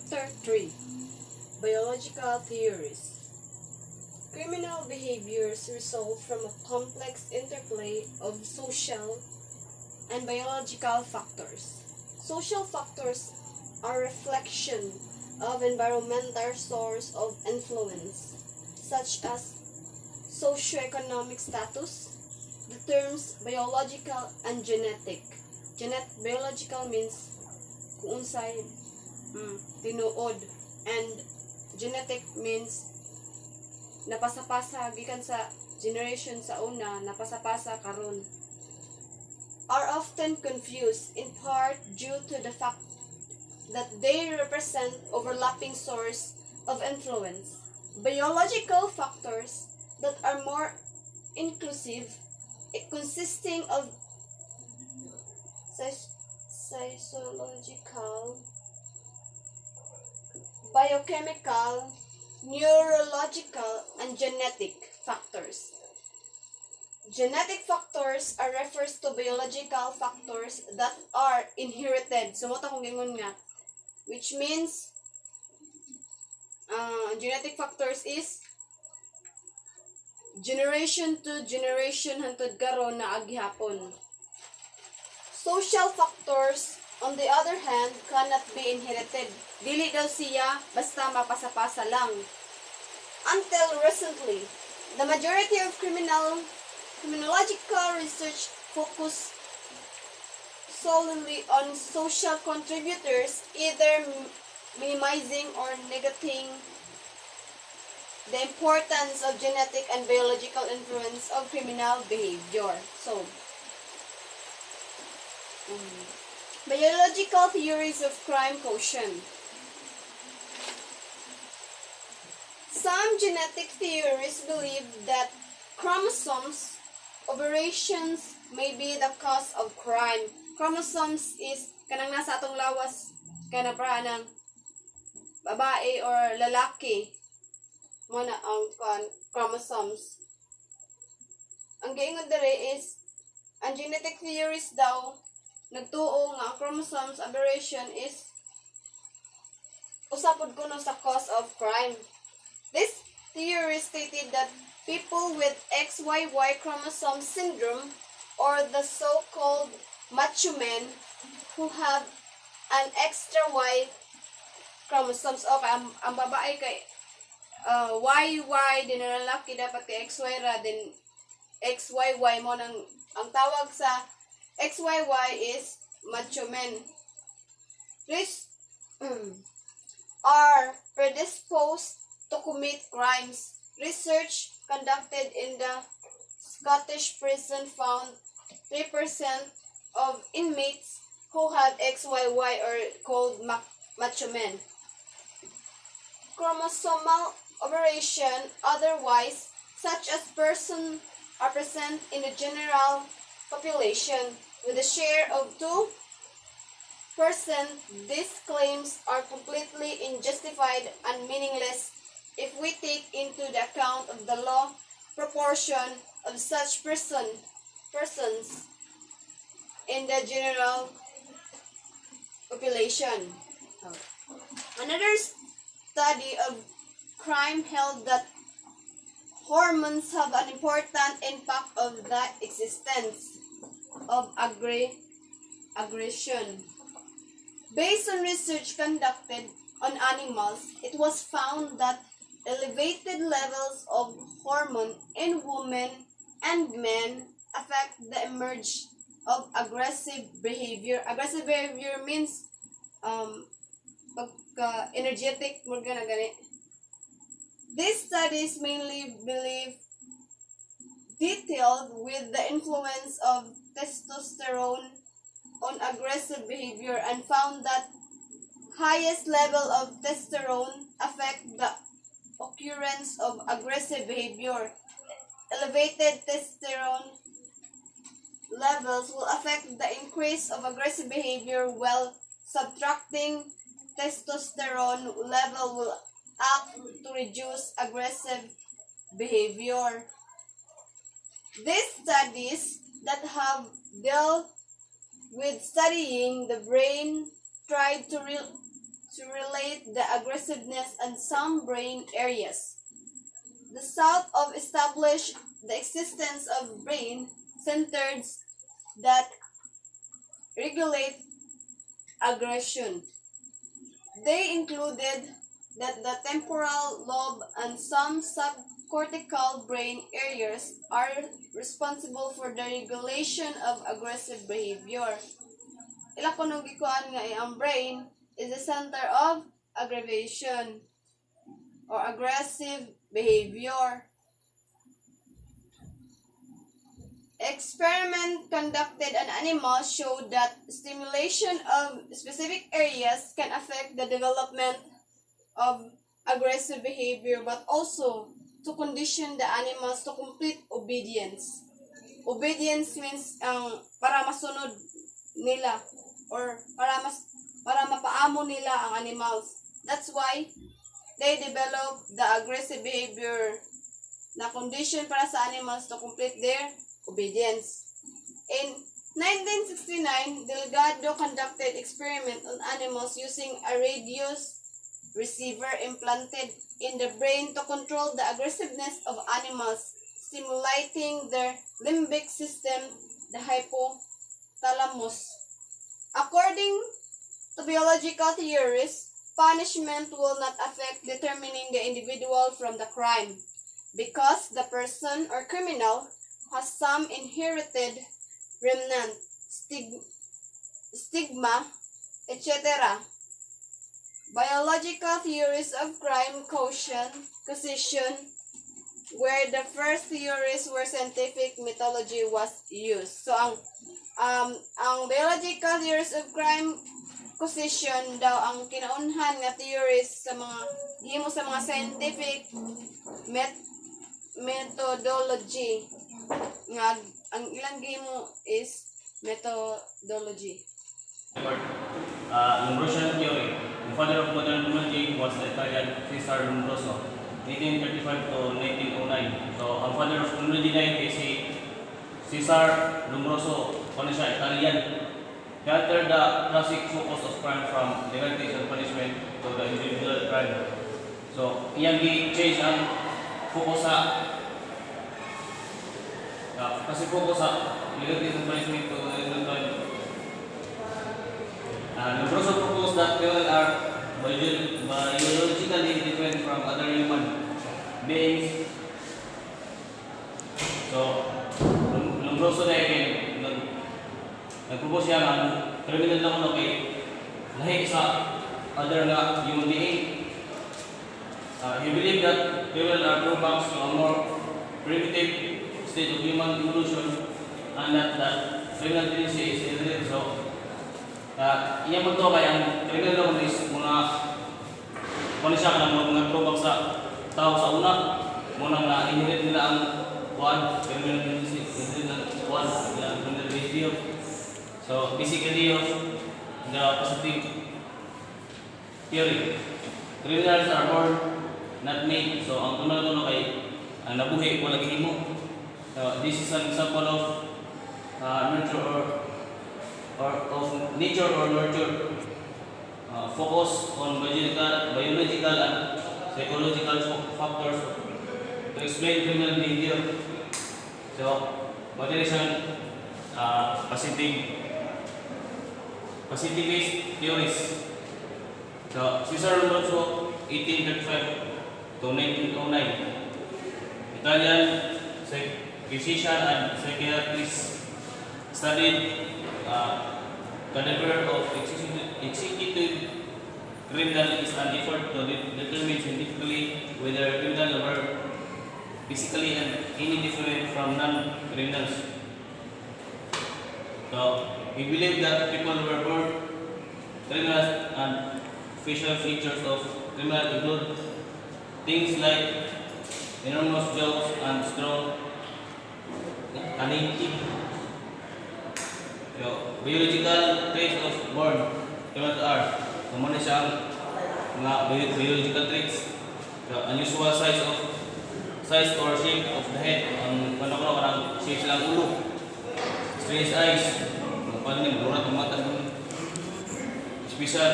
Chapter 3: Biological Theories. Criminal behaviors result from a complex interplay of social and biological factors. Social factors are reflection of environmental source of influence, such as socioeconomic status. The terms biological and genetic. Biological means kung unsay tinuod, and genetic means napasapasa gikan sa generation sa una, napasapasa karon, are often confused in part due to the fact that they represent overlapping source of influence. Biological factors that are more inclusive, consisting of physiological, biochemical, neurological, and genetic factors. Genetic factors are refers to biological factors that are inherited. Sumota kong gingon nga, which means genetic factors is generation to generation hangtod karon na aghapon. Social factors, on the other hand, cannot be inherited. Dili daw siya basta mapasapasa lang. Until recently, the majority of criminological research focus solely on social contributors, either minimizing or negating the importance of genetic and biological influence of criminal behavior. So, biological theories of crime quotient. Some genetic theories believe that chromosomes aberrations may be the cause of crime. Chromosomes is kanang nasa atong lawas kana para ng babae or lalaki mo na ang chromosomes. Ang giingon dere is ang genetic theories daw nagtuo nga ang chromosomes aberration is usapod kuno sa cause of crime. This theory stated that people with XYY chromosome syndrome, or the so-called macho men who have an extra Y chromosomes, okay, ang babae kay YY, din ang lalaki dapat kay XY ra, din XYY mo nang ang tawag sa XYY is macho men. These are predisposed to commit crimes. Research conducted in the Scottish prison found 3% of inmates who had XYY or called macho men. Chromosomal aberration, otherwise, such as persons are present in the general population with a share of 2%, these claims are completely unjustified and meaningless if we take into the account of the low proportion of such persons in the general population. Another study of crime held that hormones have an important impact of the existence of aggression. Based on research conducted on animals, it was found that elevated levels of hormone in women and men affect the emergence of aggressive behavior. Aggressive behavior means pagka-energetic mo gana gani. These studies mainly detailed with the influence of testosterone on aggressive behavior and found that highest level of testosterone affect the occurrence of aggressive behavior. Elevated testosterone levels will affect the increase of aggressive behavior, while subtracting testosterone level will act to reduce aggressive behavior. These studies that have dealt with studying the brain tried to to relate the aggressiveness in some brain areas. The South of established the existence of brain centers that regulate aggression. They included that the temporal lobe and some subcortical brain areas are responsible for the regulation of aggressive behavior. Ila ko nung gikuan nga ang brain is the center of aggravation or aggressive behavior. Experiment conducted on animals showed that stimulation of specific areas can affect the development of aggressive behavior, but also to condition the animals to complete obedience. Obedience means para masunod nila or para mapaamo nila ang animals. That's why they develop the aggressive behavior na condition para sa animals to complete their obedience. In 1969, Delgado conducted experiment on animals using a radio receiver implanted in the brain to control the aggressiveness of animals, stimulating their limbic system, the hypothalamus. According to biological theories, punishment will not affect determining the individual from the crime because the person or criminal has some inherited remnant, stigma, etc. Biological theories of crime causation, where the first theories were scientific methodology was used. So ang biological theories of crime causation daw ang kinaunhan nga theories sa mga gihimo sa mga scientific methodology nga ang ilang gihimo is methodology. Lombrosian theory. The father of modern biology was the Italian Cesare Lombroso, 1835 to 1909. So, ang father of biology na yun si Cesare Lombroso, kung siya Italian. He altered the classic focus of crime from legalities and punishment to the individual crime. So, iyang gi-change ang focus sa kasi focus sa legalities and punishment to the individual crime. Lombroso proposed that people are biologically different from other human beings. So, Lombroso na nag-propose siya ng criminal na kuno kay lahi sa other na human being. He believed that people are throwbacks to a more primitive state of human evolution and that criminal tendency is inherent. So, iya mo ito kaya ang criminal law is muna siya ka ng mga throwback sa tao sa una. Muna na inherit nila ang criminal tendency, criminal behavior. So, basically, the positive theory. Criminals are born, not made. So, ang tunay kay ang nabuhi ko lagi mo. So, this is an example of nurture or of nature or nurture. Focus on biological and psychological factors to explain criminal behavior. So, what is positivist theories. So, Cesare Lombroso, 1835 to 1909. Italian physician and psychiatrist, studied cadaver of executed criminal is an effort to determine scientifically whether criminals were physically and any different from non-criminals. So, we believe that people were born criminals and facial features of criminals include things like enormous jaws and strong cunning teeth. So, biological traits of born criminals are kumana siyang mga biological traits. So, unusual size or shape of the head. Ang parang shape silang ulo. Strange eyes. Paano yung burat ng mata. Special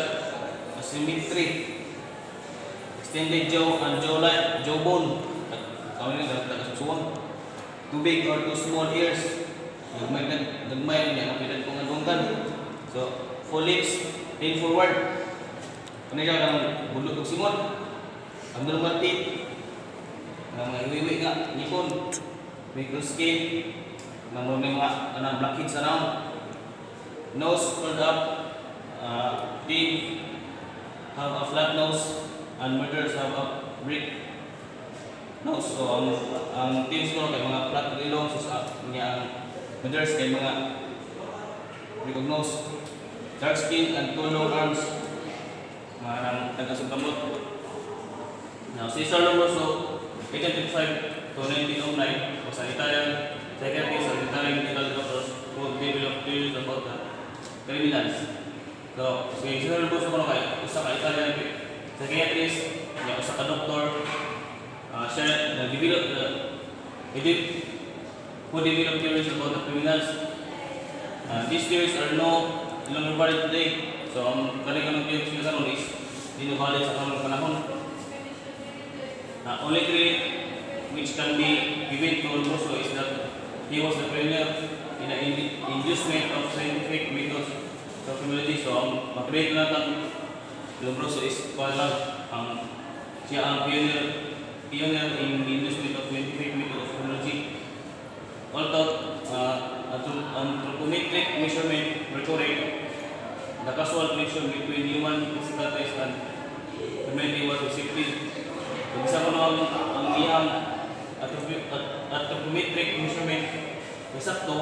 symmetry, extended jaw and jawline, jawbone. Kami nga nagkakasusuan. Too big or too small ears. Nagmay niya, kapilan kong andunggan. So, full lips, lean forward. Ano siya ng bulot ng simon. Ang normal teeth. Ang mga iwiwi nga, ngipon. Micro skin. Ang mga blackheads around. Nose curled up. Teeth have a flat nose. And murders have a brick nose. So, ang teeth ko kay mga flat ilong. So, ang murders kay mga brick nose. Dark skin and two long arms. Mga tagasong kamot. Now, Cesar Lombroso, 1855 to 1909, was an Italian psychiatrist and Italian medical doctor who developed theories about the criminals. So, si Cesar Lombroso ko kay usa ka Italian psychiatrist, usa ka doktor, siya nag-develop who developed theories about the criminals. These theories are no longer valid today. So, ang kanilang theories nila karon is hindi valid sa kanong panahon. Only three which can be given to Lombroso is that he was the pioneer in the inducement of scientific methods of criminology. So, ang makreate na ng Lombroso is siya ang pioneer in the inducement of scientific methods of criminology. Although anthropometric measurement recorded the causal connection between human physical test and criminality was accepted. So, bisa ko na ang iyang anthropometric measurement eksakto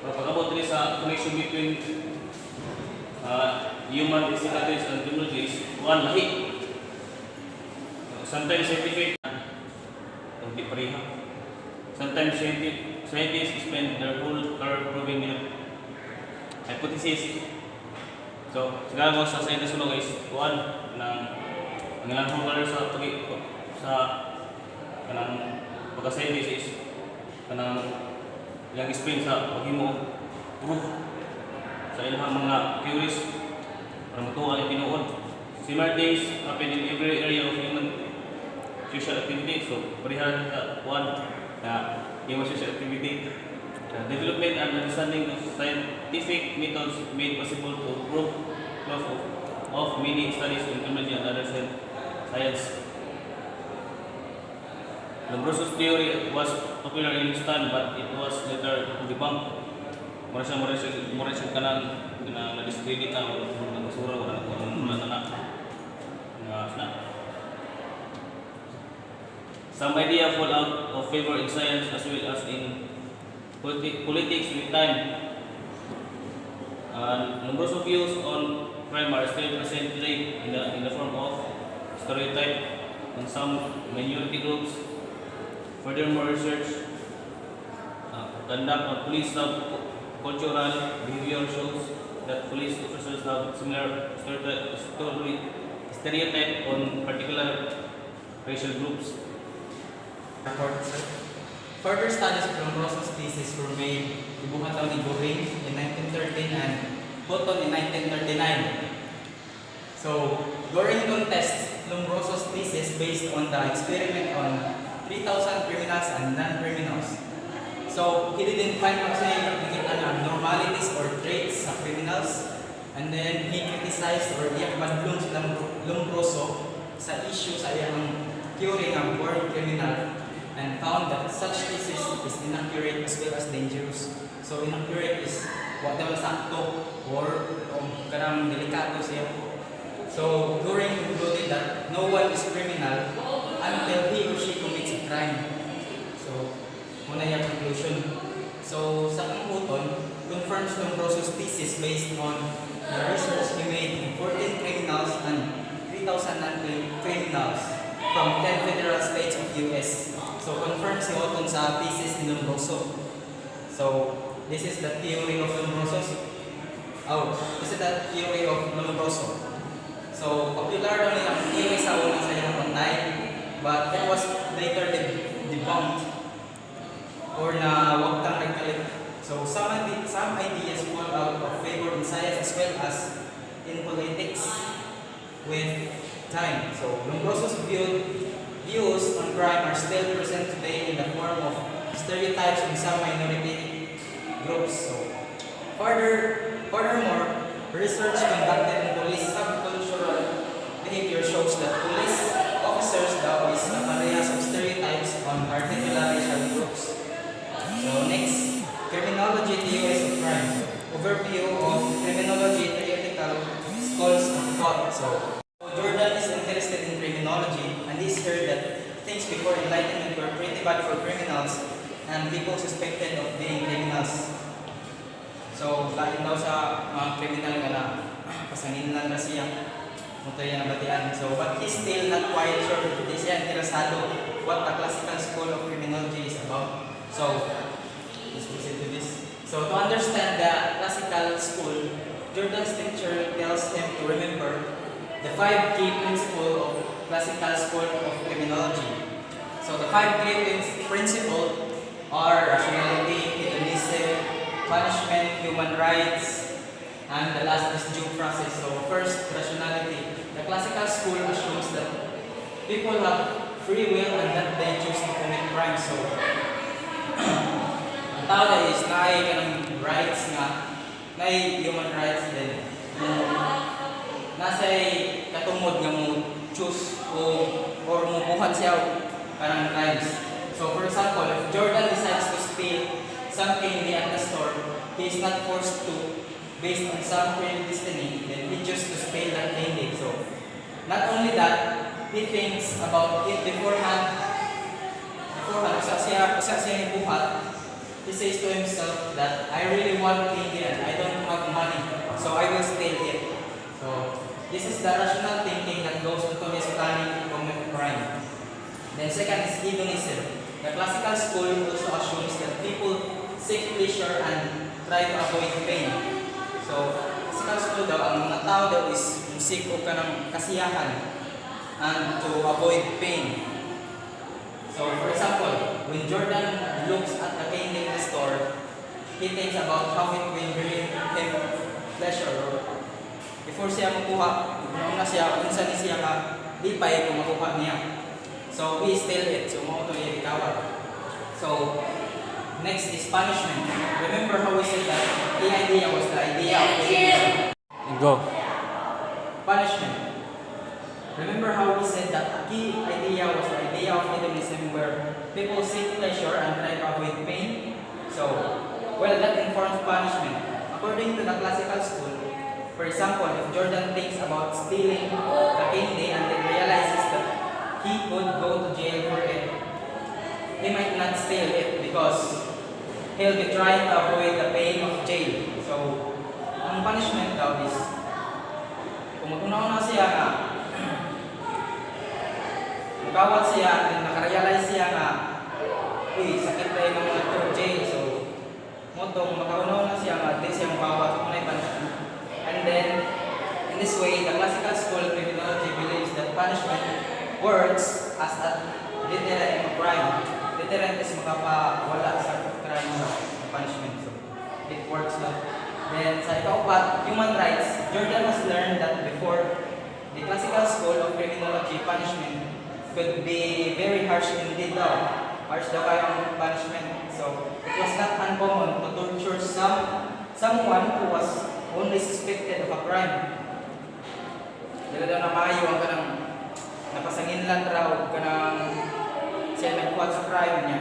para pag-abot rin sa connection between human physical test and criminality is one lahi. Sometimes scientific hindi pareha. Sometimes scientists spend their whole career proving their hypothesis. So, sigara mo sa scientist ulo guys, kuhan ng ang ilang whole career sa kanang pagka-scientist is kanang ilang explain sa paghimo proof sa ilang mga theories para matuwa ang tinuod. Similar things happen in every area of human social activity. So, parihan sa kuhan na human social activity. The development and understanding of scientific methods made possible to prove of many studies in criminology and other science. Lombroso's theory was popular in his time, but it was later debunked. Mura siya kanang na-discredit na nagkasura o na. Some idea fall out of favor in science as well as in politics with time. Lombroso's views on crime are still present today in the form of stereotype on some minority groups. Furthermore, research conduct on police cultural behavior shows that police officers have similar stereotype on particular racial groups. Further studies of Lombroso's thesis were made ibuhataw ni Goring in 1913 and Houghton in 1939. So, Goring contests Lombroso's thesis based on the experiment on 3,000 criminals and non-criminals. So, he didn't find abnormalities or traits of criminals, and then he criticized or iyak-badlong si Lombroso sa issue sa iyang theory ng born criminal and found that such thesis is inaccurate as well as dangerous. So, inaccurate is what naman sakto or karang delikato siya. So, Goring concluded that no one is criminal until he or she commits a crime. So, muna yung conclusion. So, sa Houghton, confirms Lombroso's thesis based on the research he made in 14 criminals and 3,000 non-criminals from 10 federal states of US. So, confirms si Houghton sa thesis ni Lombroso. So, this is the theory of Lombroso. This is the theory of Lombroso. So, popular daw niya ang theory sa una sa iyang pantay, but it was later debunked or na wag tang nagkalit. So, some ideas fall out of favor in science as well as in politics. with time. So Lombroso's views on crime are still present today in the form of stereotypes in some minority groups. So furthermore, research conducted in police subcultural behavior shows that police officers daw is naparehas of stereotypes on particular racial groups. So next, criminology theories of crime. Overview of criminology theoretical schools of thought. So Jordan is interested in criminology and he's heard that things before enlightenment were pretty bad for criminals and people suspected of being criminals. So lain daw sa mga criminal nga na pasangin lang na siya. Muto yan ang batian. So but he's still not quite sure if hindi siya interesado what the classical school of criminology is about. So let's proceed to this. So to understand the classical school, Jordan's teacher tells him to remember the 5 key principles of classical school of criminology. So the 5 key principles are rationality, hedonism, punishment, human rights, and the last is due process. So first, rationality. The classical school assumes that people have free will and that they choose to commit crime. So ang tao is naay kanang rights nga, naay human rights din. Nasa'y katungod nga mo choose or mo buhat siya kanang crimes. So for example, if Jordan decides to steal something at the store, he is not forced to based on some destiny, then he chooses to steal that candy. So not only that, he thinks about it beforehand, usa siya buhat, he says to himself that I really want candy and I don't have money, so I will steal it. So this is the rational thinking that goes into his planning to commit crime. Then second is hedonism. The classical school also assumes that people seek pleasure and try to avoid pain. So, classical school daw, ang mga tao daw is seek o ka ng kasiyahan and to avoid pain. So, for example, when Jordan looks at the candy in the store, he thinks about how it will bring him pleasure. Or before siya makuha, una siya, unsa ni siya ka, di pa kung makuha niya. So, he steal it. So, mauto niya ikawat. So, next is punishment. Remember how we said that the idea was the idea of hedonism. Go. Punishment. Remember how we said that the key idea was the idea of hedonism where people seek pleasure and try to avoid pain? So, well, that informs punishment. According to the classical school, for example, if Jordan thinks about stealing the candy and then realizes that he could go to jail for it, he might not steal it because he'll be trying to avoid the pain of jail. So, ang punishment daw is, kung una-una siya nga, magkawat siya, and nakarealize siya nga, uy, sakit tayo ng mga to jail. So, kung makauna-una siya nga, di siya magkawat, kung may punishment. And then, in this way, the classical school of criminology believes that punishment works as a deterrent of crime. Deterrent is makapawala sa crime na punishment. So, it works na. Then, sa ikaupat, human rights. Jordan has learned that before, the classical school of criminology punishment could be very harsh indeed daw. Harsh daw kayo ang punishment. So, it was not uncommon to torture someone who was only suspected of a crime. Dila daw na maayo ang kanang napasangin lang raw kanang siya nagbuhat sa crime niya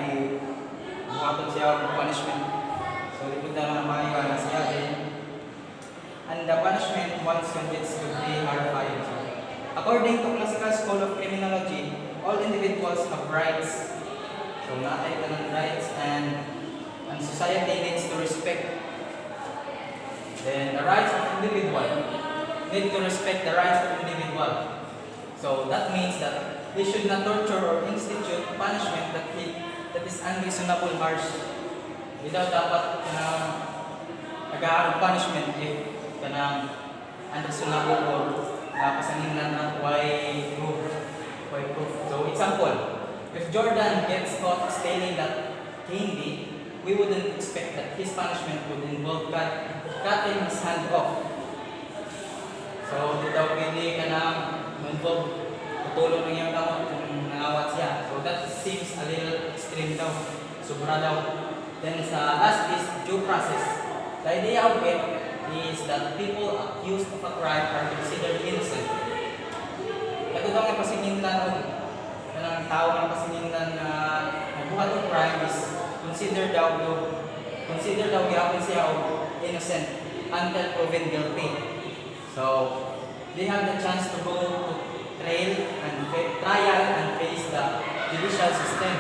buhaton siya ng punishment. So ito na maayo na siya din. And the punishment once convicts could be horrifying. So, according to classical school of criminology, all individuals have rights. So natay ka ng rights and society needs to respect. Then the rights of individual need to respect the rights of individual. So that means that he should not torture or institute punishment that is unreasonable harsh. Without dapat nag-aaral punishment if kanang unreasonable or napasangin na why proof. So example, if Jordan gets caught stealing that candy, we wouldn't expect that his punishment would involve cutting his hand off. So, di daw pwede ka na involved, tutulong ng iyang kamot kung nangawat siya. So that seems a little extreme daw, sobra daw. Then sa last is due process. The idea of it is that people accused of a crime are considered innocent. Ito daw nga pasinginlan o ng tao nga pasinginlan na nagbuhat ng crime is considered daw gihapon siya o innocent until proven guilty. So they have the chance to go to trial and face the judicial system.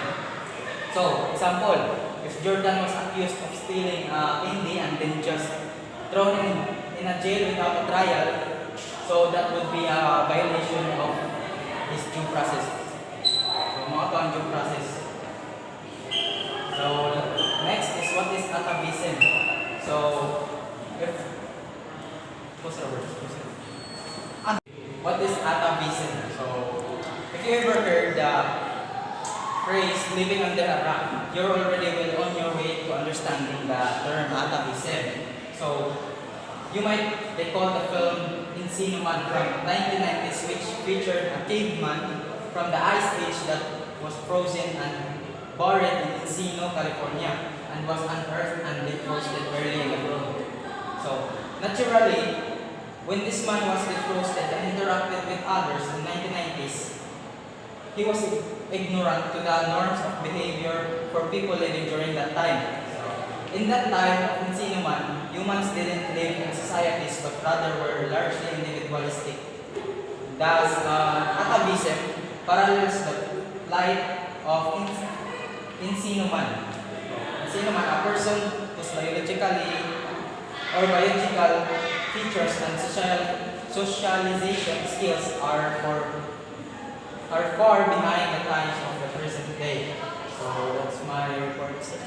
So example, if Jordan was accused of stealing candy and then just thrown in a jail without a trial, so that would be a violation of his due process. So mga ito ang due process. So next is what is atavism. So if what is atavism? So if you ever heard the phrase living under a rock, you're already well on your way to understanding the term atavism. So you might recall the film Encino Man from 1990s, which featured a caveman from the ice age that was frozen and buried in Encino, California, and was unearthed and defrosted early in the world. So naturally, when this man was defrosted and interacted with others in 1990s, he was ignorant to the norms of behavior for people living during that time. In that time of Encino Man, humans didn't live in societies but rather were largely individualistic. Thus, atavism parallels the plight of Encino Man. Encino Man, a person whose biological features and socialization skills are far behind the times of the present day. So that's my report, sir.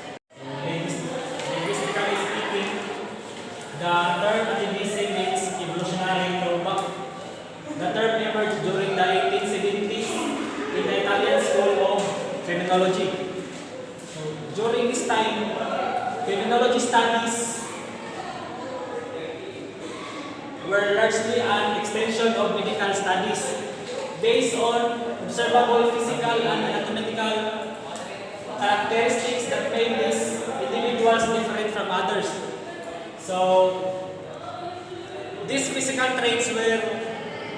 Linguistically speaking, the term atavism means evolutionary throwback. The term emerged during the 1870s in the Italian School of Criminology. So, during this time, criminology studies were largely an extension of medical studies based on observable physical and anatomical characteristics that made these individuals different from others. So, these physical traits were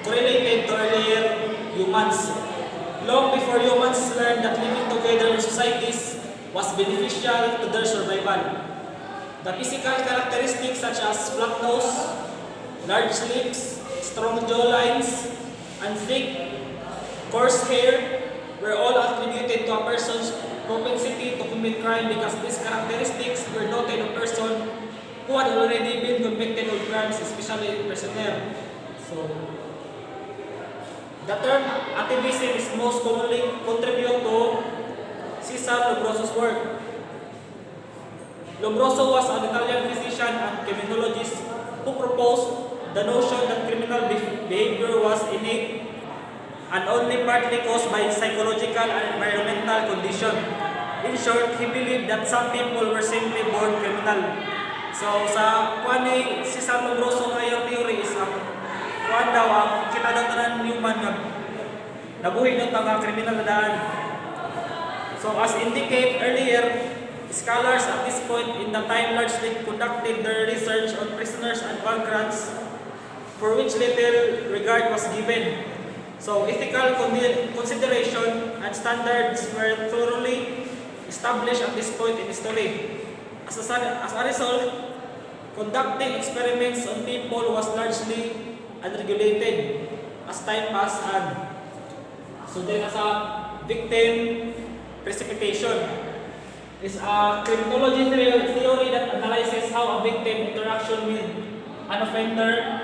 correlated to earlier humans. Long before humans learned that living together in societies was beneficial to their survival. The physical characteristics such as flat nose, large lips, strong jawlines, and thick, coarse hair were all attributed to a person's propensity to commit crime because these characteristics were noted of person who had already been convicted of crimes, especially prisoner. So, the term atavism is most commonly contributed to Cesar Lombroso's work. Lombroso was an Italian physician and criminologist who proposed the notion that criminal behavior was innate and only partly caused by psychological and environmental conditions. In short, he believed that some people were simply born criminal. So, sa kuan ni Cesar Lombroso ngayong theory is kuan daw ang kita daw tanan human nga nabuhi daw mga kriminal na daan. So, as indicated earlier, scholars at this point in the time largely conducted their research on prisoners and vagrants for which little regard was given. So, ethical consideration and standards were thoroughly established at this point in history. As a result, conducting experiments on people was largely unregulated as time passed on. So, then as a victim precipitation is a criminology theory that analyzes how a victim interaction with an offender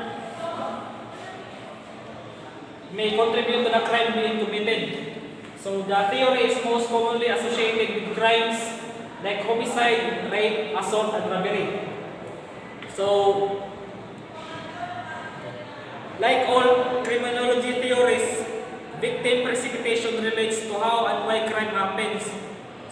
may contribute to the crime being committed. So the theory is most commonly associated with crimes like homicide, rape, assault, and robbery. So, like all criminology theories, victim precipitation relates to how and why crime happens.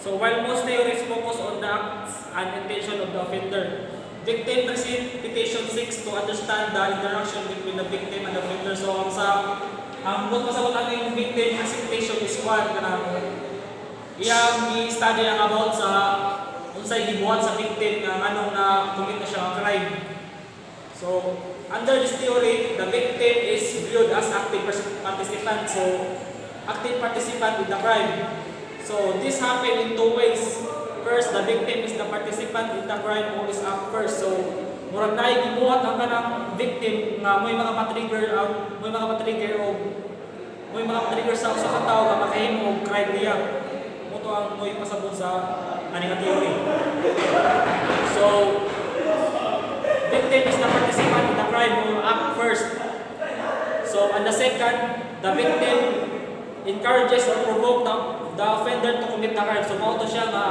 So while most theories focus on the acts and intention of the offender, victim precipitation seeks to understand the interaction between the victim and the offender. So ang sa ang buot pasabot ang victim precipitation is one kanang iyang i-study ang about sa unsay gibuhat sa victim nga nganong na commit na siya ang crime. So, under this theory, the victim is viewed as active participant. So, active participant in the crime. So, this happen in two ways. First, the victim is the participant in the crime who is up first. So, murag na gibuhat ang kanang victim nga may mga patrigger sa usa ka tawo nga makahimo og crime niya. Moto ang moy pasabot sa ani nga theory. So, victim is the participant in the crime who act first. So, and the second, the victim encourages or provoke the offender to commit the crime. So, mao to siya nga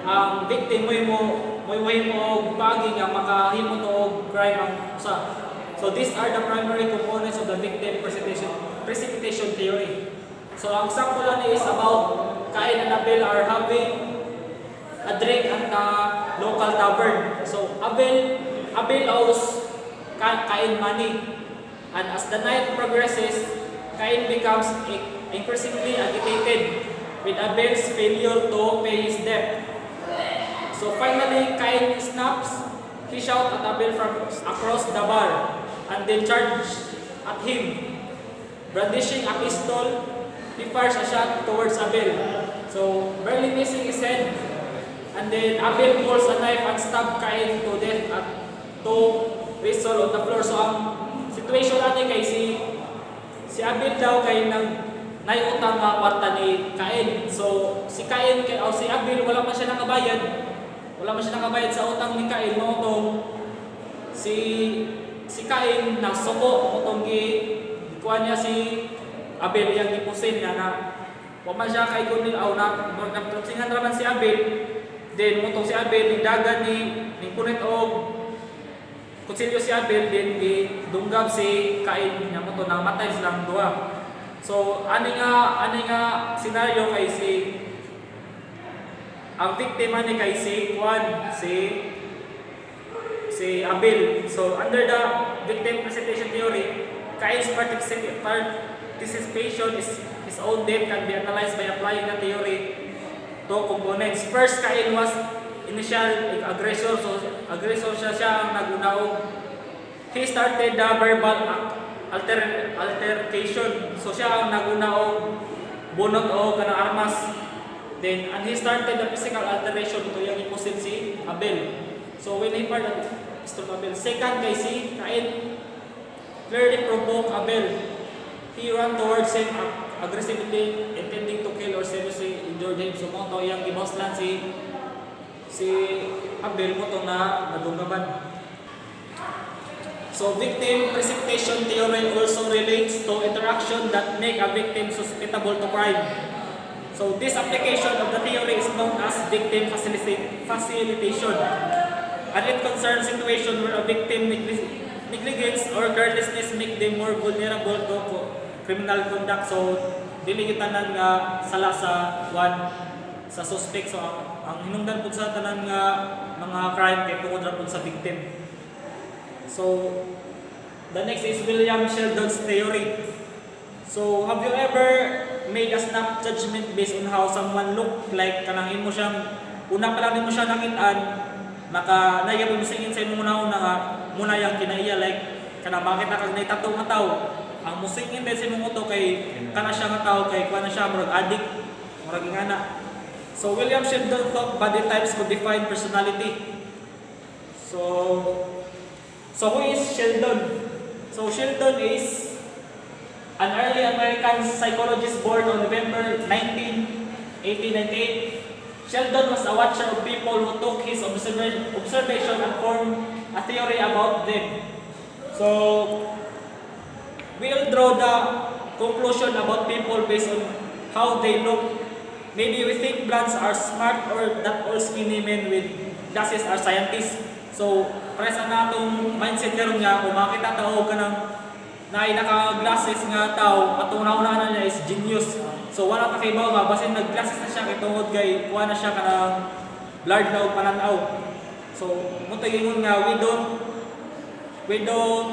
ang victim mo og pagi nga makahimo to og crime ang usa. So these are the primary components of the victim precipitation theory. So ang example ani is about Cain and Abel are having a drink at the local tavern. So Abel owes Cain money, and as the night progresses, Cain becomes increasingly agitated with Abel's failure to pay his debt. So finally, Cain snaps. He shouts at Abel from across the bar and then charges at him. Brandishing a pistol, he fires a shot towards Abel. So barely missing his head, and then Abel pulls a knife and stabs Cain to death at two whistle on the floor. So ang situation natin kay si Abel daw kay naiutang nga kwarta ni Cain. So si Cain si Abel wala man siya nakabayad. Wala man siya nakabayad sa utang ni Cain mo to si Cain nasuko mo tong gikuha niya si Abel yang gipusin niya na wa man siya kay kun aw na nagtutsingan raman si Abel. Then mo tong si Abel dagan ni punit og kutsilyo si Abel then gidunggab si Cain niya mo to nang matay silang duha. So ani nga scenario kay ang biktima ni kay si Abel. So under the victim precipitation theory, Cain's participation is his own death can be analyzed by applying the theory to components. First, Cain was initial aggressor. So aggressor siya ang nagunaog. He started the verbal altercation. So siya ang nagunaog bunot o kanang armas. Then, and he started the physical alteration to yung ipusin si Abel. So, when he fired the pistol Abel. Second kay si Cain clearly provoked Abel. He ran towards him aggressively, intending to kill or seriously injure him. So, mo to yung giboslan si Abel mo to na nadunggaban. So, victim precipitation theory also relates to interaction that make a victim susceptible to crime. So this application of the theory is known as victim facilitation, and it concerns situation where a victim negligence or carelessness make them more vulnerable to criminal conduct. So dili tanan nga sala sa suspect. So ang hinungdan pud sa tanan nga mga crime kay tungod ra pud sa victim. So the next is William Sheldon's theory. So have you ever made a snap judgment based on how someone look like kanang mo siyang una pa lang mo siya nakitaan maka naya mo singin sa imong una nga muna yang kinaiya like kana bakit na kag naitato nga tawo ang musingin din sa imong uto kay kana siya nga tawo kay kuan siya murag addict murag ingana. So William Sheldon thought body types could define personality. So who is Sheldon? So Sheldon is an early American psychologist born on November 19, 1898. Sheldon was a watcher of people who took his observation and formed a theory about them. So, we'll draw the conclusion about people based on how they look. Maybe we think blondes are smart or that all skinny men with glasses are scientists. So, presa na itong mindset karon nga kung makita tao ka ng na naka-glasses nga tao at una-una na niya is genius. So wala ka kay bawo nga basin nag-glasses na siya kay tungod kay kuha na siya kanang blurred na og pananaw. So mo ingon nga we don't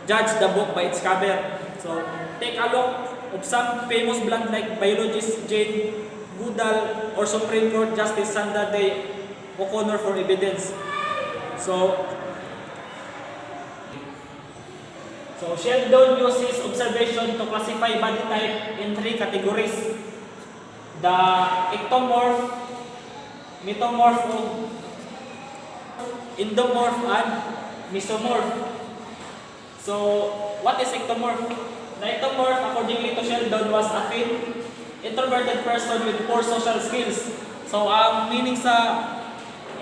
judge the book by its cover. So, take a look of some famous blonde like biologist Jane Goodall or Supreme Court Justice Sandra Day O'Connor for evidence. So Sheldon used his observation to classify body type in 3 categories: the ectomorph, metamorph, endomorph, and mesomorph. So, what is ectomorph? The ectomorph, according to Sheldon, was a thin, introverted person with poor social skills. So, ang meaning sa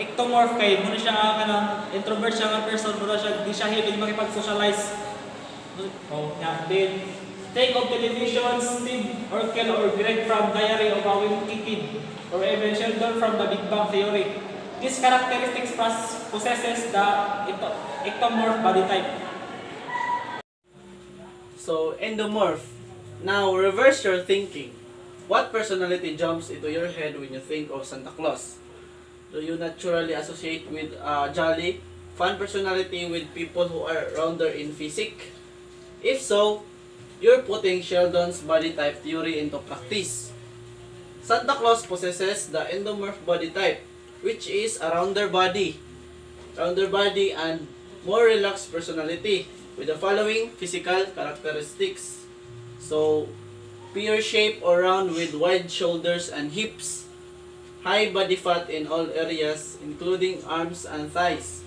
ectomorph kay muna siya introvert siya nga person, muna siya di siya hilig makipag-socialize. Oh, yeah. Then, take of television, Steve Urkel or Greg from Diary of a Wimpy Kid, or even Sheldon from the Big Bang Theory. This characteristics possesses the ectomorph body type. So, endomorph. Now, reverse your thinking. What personality jumps into your head when you think of Santa Claus? Do you naturally associate with a jolly, fun personality with people who are rounder in physique? If so, you're putting Sheldon's body type theory into practice. Santa Claus possesses the endomorph body type, which is a rounder body and more relaxed personality with the following physical characteristics. So, pear shape or round with wide shoulders and hips, high body fat in all areas including arms and thighs,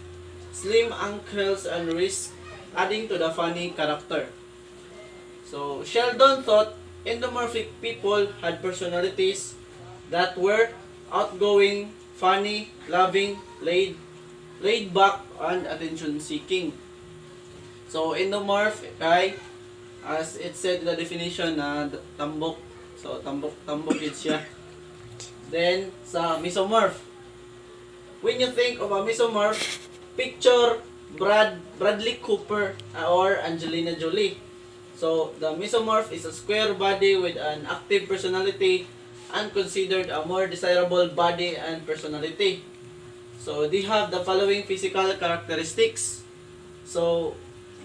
slim ankles and wrists, adding to the funny character. So, Sheldon thought endomorphic people had personalities that were outgoing, funny, loving, laid back, and attention-seeking. So, endomorph ay, as it said in the definition, tambok. So, tambok yun siya. Then, sa mesomorph. When you think of a mesomorph, picture Bradley Cooper or Angelina Jolie. So, the mesomorph is a square body with an active personality and considered a more desirable body and personality. So, they have the following physical characteristics. So,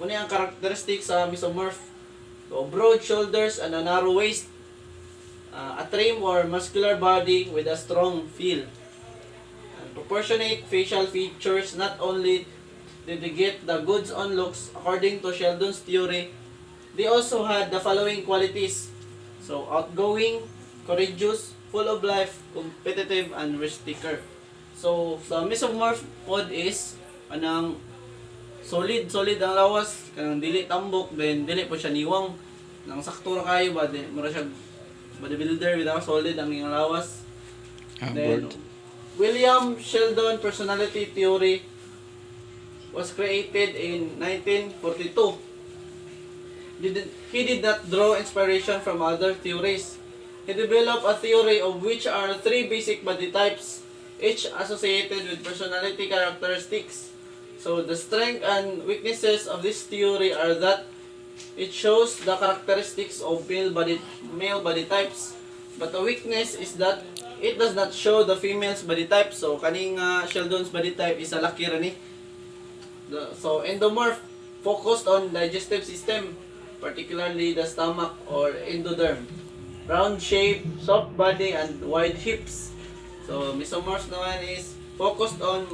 muna yung characteristics sa mesomorph. So, broad shoulders and a narrow waist. A trim or muscular body with a strong feel. And proportionate facial features. Not only did they get the goods on looks according to Sheldon's theory, they also had the following qualities. So, outgoing, courageous, full of life, competitive, and risk taker. So, sa mesomorph pod is anang solid ang lawas, kanang dili tambok, then dili po siya niwang nang sakto ra kayo ba, di mura siya bodybuilder without solid ang iyang lawas. Then William Sheldon personality theory was created in 1942. He did not draw inspiration from other theories. He developed a theory of which are 3 basic body types, each associated with personality characteristics. So the strength and weaknesses of this theory are that it shows the characteristics of male body types, but the weakness is that it does not show the female's body type. So kaning Sheldon's body type is a laki ra ni. So endomorph focused on digestive system, particularly the stomach or endoderm. Round shape, soft body, and wide hips. So mesomorph naman is focused on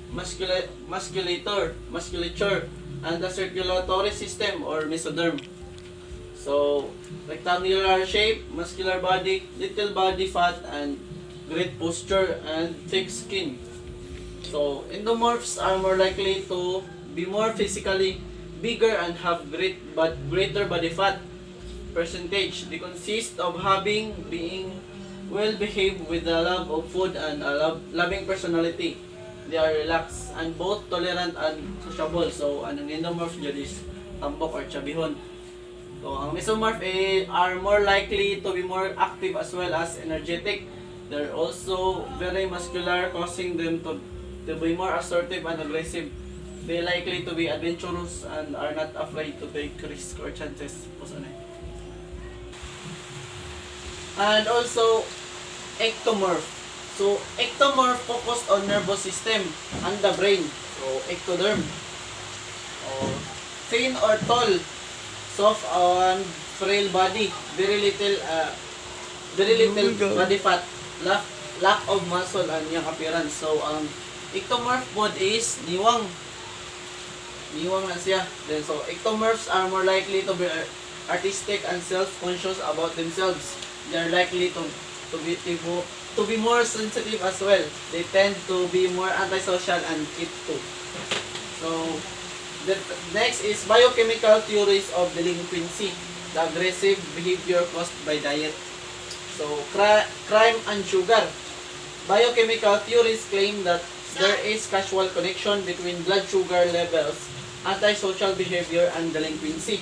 musculature, and the circulatory system or mesoderm. So rectangular shape, muscular body, little body fat, and great posture and thick skin. So endomorphs are more likely to be more physically bigger and have greater body fat percentage. They consist of being well behaved with a love of food and a loving personality. They are relaxed and both tolerant and sociable. So anong endomorph dyan is tambok or chabihon. So ang mesomorph are more likely to be more active as well as energetic. They're also very muscular, causing them to be more assertive and aggressive. They likely to be adventurous and are not afraid to take risks or chances. And also ectomorph. So ectomorph focused on nervous system and the brain. So ectoderm. Thin or tall. soft and frail body, very little body fat, lack of muscle and young appearance. So ectomorph pod is niwang na siya. Then so ectomorphs are more likely to be artistic and self-conscious about themselves. They are likely to be more sensitive as well. They tend to be more antisocial and keep too. So the next is biochemical theories of delinquency, the aggressive behavior caused by diet. So crime and sugar. Biochemical theories claim that there is causal connection between blood sugar levels, antisocial behavior, and delinquency.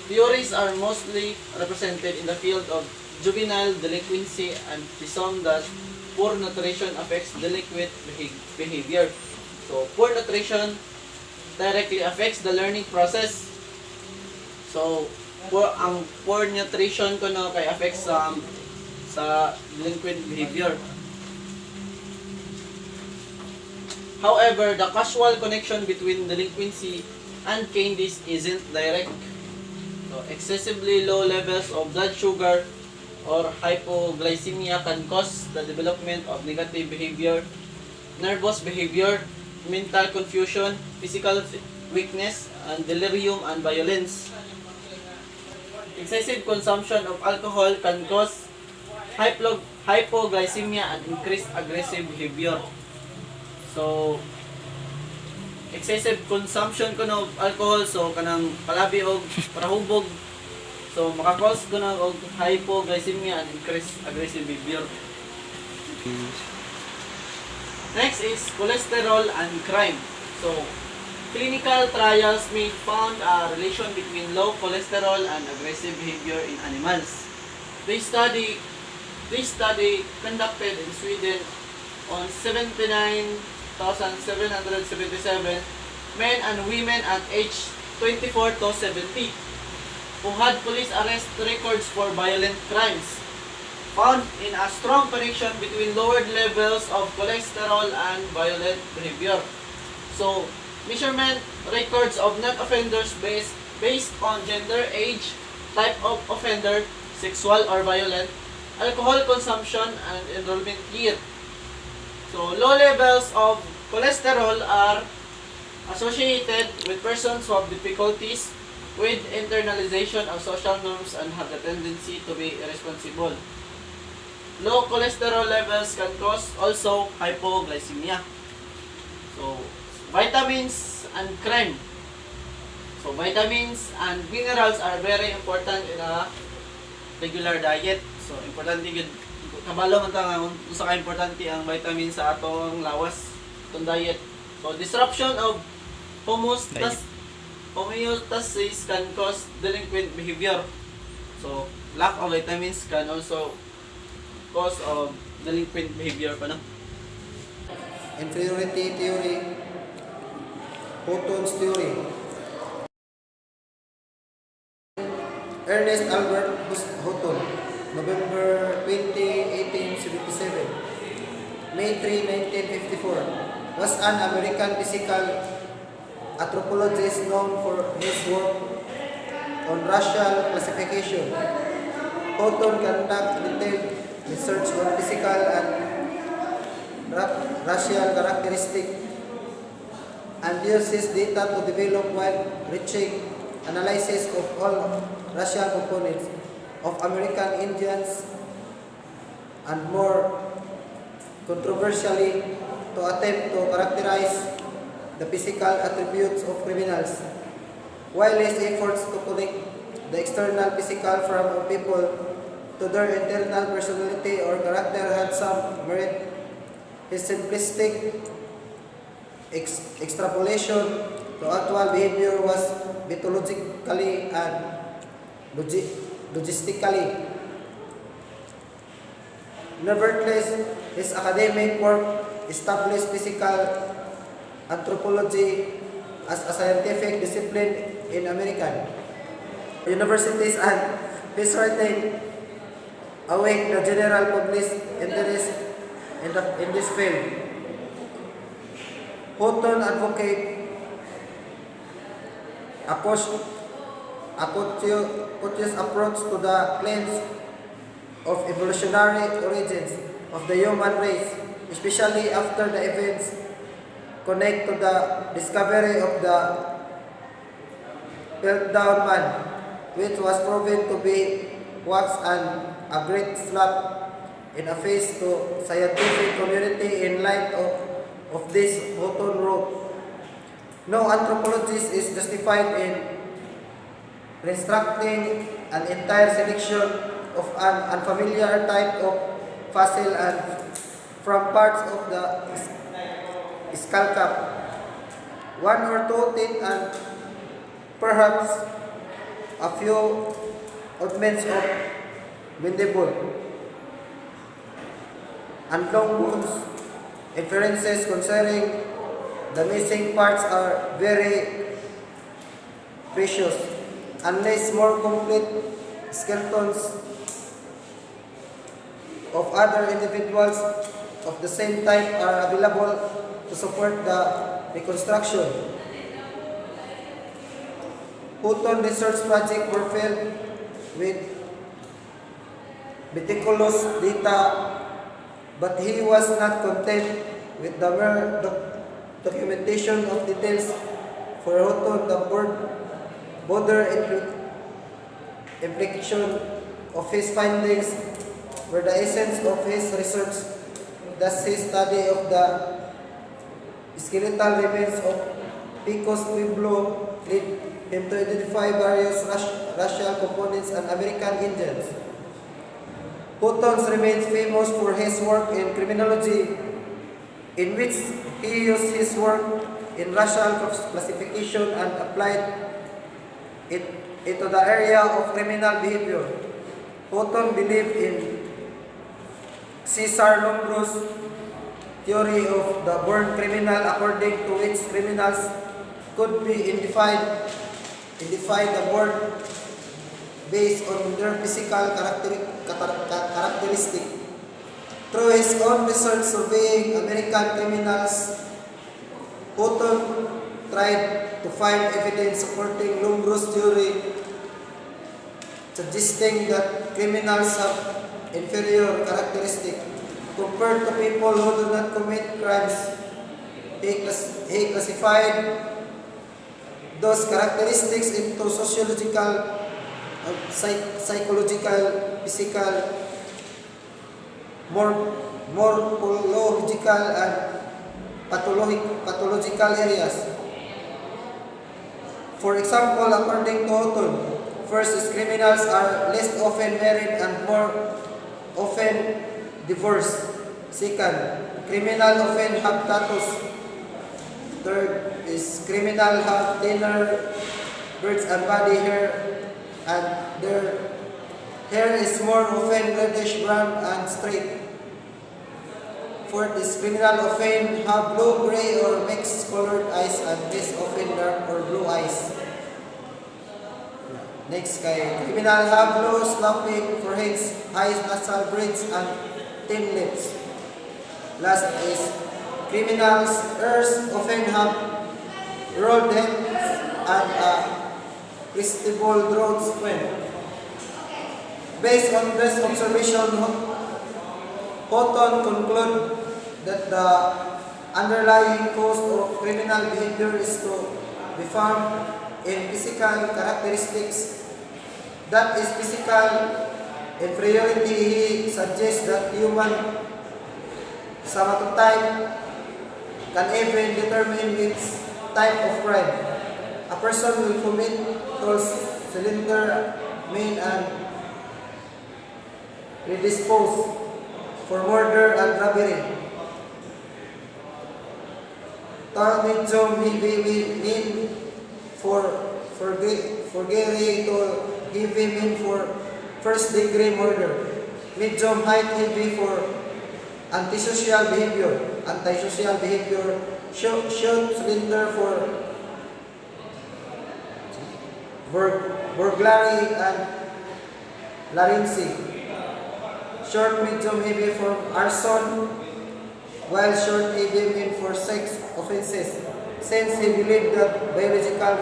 Theories are mostly represented in the field of juvenile delinquency and presume that poor nutrition affects delinquent behavior. So, poor nutrition directly affects the learning process. So, poor nutrition kuno kay affects sa delinquent behavior. However, the causal connection between delinquency and candies isn't direct. So, excessively low levels of blood sugar or hypoglycemia can cause the development of negative behavior, nervous behavior, mental confusion, physical weakness, and delirium and violence. Excessive consumption of alcohol can cause hypoglycemia and increased aggressive behavior. So, excessive consumption ko ng alcohol, so kanang palabi og parahubog, so makakause ko na og hypoglycemia and increased aggressive behavior. Next is cholesterol and crime. So, clinical trials may found a relation between low cholesterol and aggressive behavior in animals. This study conducted in Sweden on 79,777 men and women at age 24 to 70 who had police arrest records for violent crimes, found in a strong connection between lowered levels of cholesterol and violent behavior. So, measurement records of non-offenders based on gender, age, type of offender, sexual or violent, alcohol consumption, and enrollment year. So, low levels of cholesterol are associated with persons who have difficulties with internalization of social norms and have the tendency to be irresponsible. Low cholesterol levels can cause also hypoglycemia. So, vitamins and crime. So, vitamins and minerals are very important in a regular diet. So, importante yun. Kabalo man ta usa ka importante ang vitamin sa atong lawas, atong diet. So disruption of homeostasis can cause delinquent behavior. So lack of vitamins can also cause of delinquent behavior pa no. Inferiority theory, Houghton's theory. Ernest Albert Houghton, November 20, 1877, May 3, 1954, was an American physical anthropologist known for his work on racial classification. Houghton conducted detailed research on physical and racial characteristics and uses data to develop wide-reaching analysis of all racial components of American Indians, and more controversially, to attempt to characterize the physical attributes of criminals. While his efforts to connect the external physical form of people to their internal personality or character had some merit, his simplistic extrapolation to actual behavior was methodologically and logistically. Nevertheless, his academic work established physical anthropology as a scientific discipline in American universities, and his writing awake the general public's interest in this field. Houghton advocated a courteous approach to the claims of evolutionary origins of the human race, especially after the events connect to the discovery of the Piltdown Man, which was proven to be wax and a great slap in the face to scientific community in light of this Houghton wrote. No anthropologist is justified in restricting an entire selection of an unfamiliar type of fossil and from parts of the skull cap. One or two teeth and perhaps a few oddments of mandible and long bones. Inferences concerning the missing parts are very precious, unless more complete skeletons of other individuals of the same type are available to support the reconstruction. Houghton research project were filled with meticulous data, but he was not content with the mere documentation of details. For Houghton, the broader implication of his findings were the essence of his research. Thus, his study of the skeletal remains of Picos pueblo led him to identify various racial components and American Indians. Houghton remains famous for his work in criminology, in which he used his work in racial classification and applied it into the area of criminal behavior. Houghton believed in Cesar Lombroso's theory of the born criminal, according to which criminals could be identified the born based on their physical characteristic. Through his own research surveying American criminals, Houghton tried to find evidence supporting Lombroso's theory, suggesting that criminals have inferior characteristics compared to people who do not commit crimes. He classified those characteristics into sociological, psychological, physical, morphological, and pathological areas. For example, according to Houghton, first is criminals are less often married and more often divorced. Second, criminals often have tattoos. Third is criminals have thinner beards and body hair, and their hair is more often reddish brown and straight. Fourth is criminals often have blue, gray, or mixed colored eyes and less often dark or blue eyes. Next, criminals have low sloping foreheads, high nasal bridges, and thin lips. Last is criminals' ears often have rolled heads and a vestibular throat square. Based on this observation, Houghton concluded that the underlying cause of criminal behavior is to be found in physical characteristics. That is physical inferiority. He suggests that human somatotype can even determine which type of crime a person will commit, tall, slender, mean, and predisposed for murder and robbery. Tall, medium, heavy mean for forgery to heavy mean for first degree murder. Medium height, heavy for antisocial behavior, short, slender for burglary and larynxy. Short, medium, heavy for arson, while short, heavy mean for sex offenses, since he believed that biological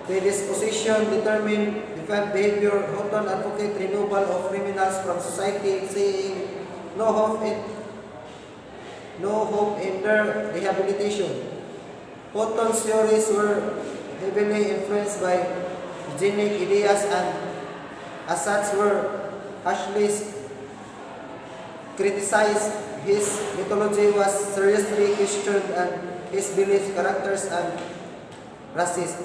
predisposition, determine defined behavior. Houghton advocate removal of criminals from society, saying no hope in their rehabilitation. Houghton's theories were heavily influenced by eugenic ideas, and as such were harshly criticized. His methodology was seriously questioned, and his beliefs, characters, and racist.